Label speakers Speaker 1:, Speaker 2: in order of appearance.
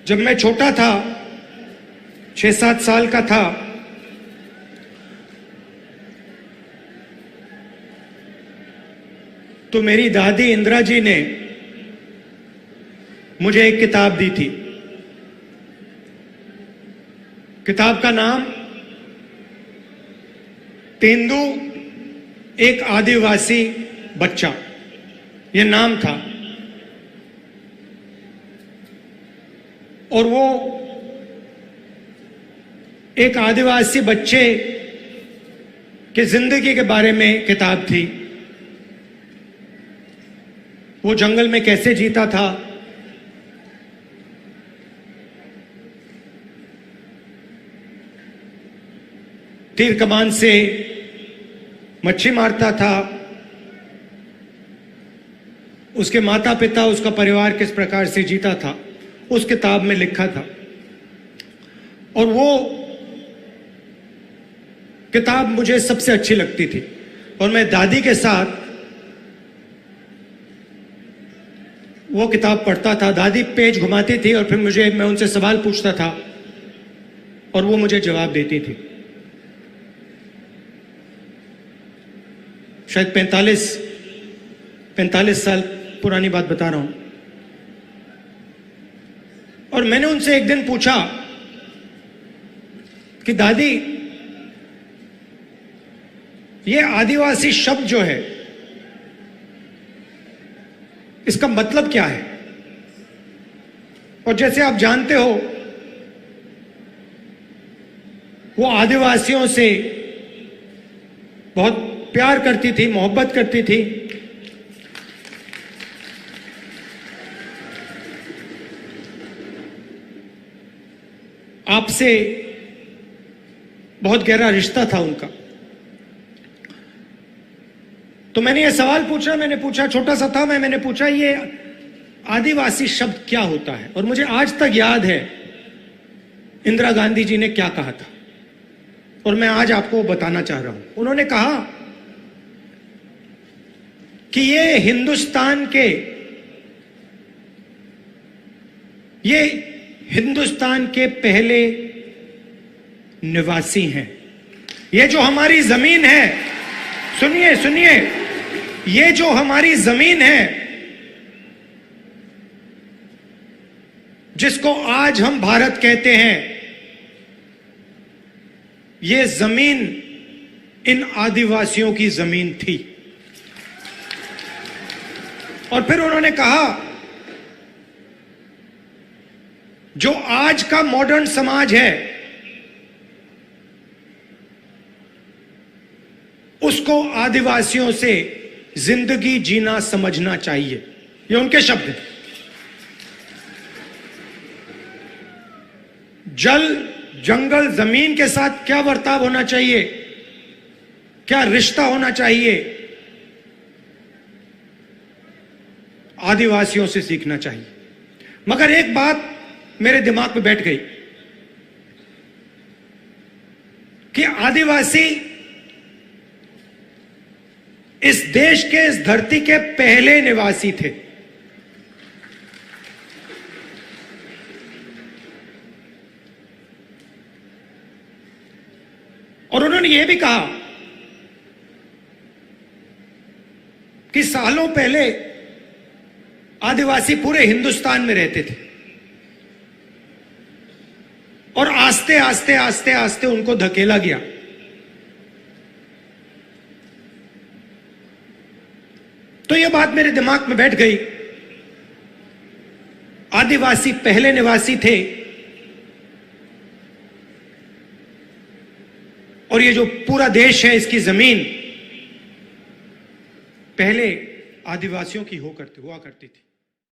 Speaker 1: जब मैं छोटा था, 6-7 साल का था, तो मेरी दादी इंदिरा जी ने मुझे एक किताब दी थी। किताब का नाम तेंदू एक आदिवासी बच्चा, यह नाम था। और वो एक आदिवासी बच्चे की जिंदगी के बारे में किताब थी। वो जंगल में कैसे जीता था, तीर कमान से मच्छी मारता था, उसके माता पिता, उसका परिवार किस प्रकार से जीता था, उस किताब में लिखा था। और वो किताब मुझे सबसे अच्छी लगती थी। और मैं दादी के साथ वो किताब पढ़ता था। दादी पेज घुमाती थी और फिर मैं उनसे सवाल पूछता था और वो मुझे जवाब देती थी। शायद 45 साल पुरानी बात बता रहा हूं। और मैंने उनसे एक दिन पूछा कि दादी, ये आदिवासी शब्द जो है, इसका मतलब क्या है? और जैसे आप जानते हो, वो आदिवासियों से बहुत प्यार करती थी, मोहब्बत करती थी। आपसे बहुत गहरा रिश्ता था उनका। तो मैंने ये सवाल पूछा, छोटा सा था मैंने पूछा, ये आदिवासी शब्द क्या होता है? और मुझे आज तक याद है इंदिरा गांधी जी ने क्या कहा था, और मैं आज आपको बताना चाह रहा हूं। उन्होंने कहा कि ये हिंदुस्तान के पहले निवासी हैं। ये जो हमारी जमीन है, सुनिए, ये जो हमारी जमीन है, जिसको आज हम भारत कहते हैं, ये जमीन इन आदिवासियों की जमीन थी। और फिर उन्होंने कहा, जो आज का मॉडर्न समाज है, उसको आदिवासियों से जिंदगी जीना समझना चाहिए। ये उनके शब्द हैं। जल, जंगल, जमीन के साथ क्या बर्ताव होना चाहिए, क्या रिश्ता होना चाहिए, आदिवासियों से सीखना चाहिए। मगर एक बात मेरे दिमाग में बैठ गई कि आदिवासी इस देश के, इस धरती के पहले निवासी थे। और उन्होंने यह भी कहा कि सालों पहले आदिवासी पूरे हिंदुस्तान में रहते थे और आस्ते आस्ते उनको धकेला गया। तो यह बात मेरे दिमाग में बैठ गई, आदिवासी पहले निवासी थे, और ये जो पूरा देश है, इसकी जमीन पहले आदिवासियों की हुआ करती थी।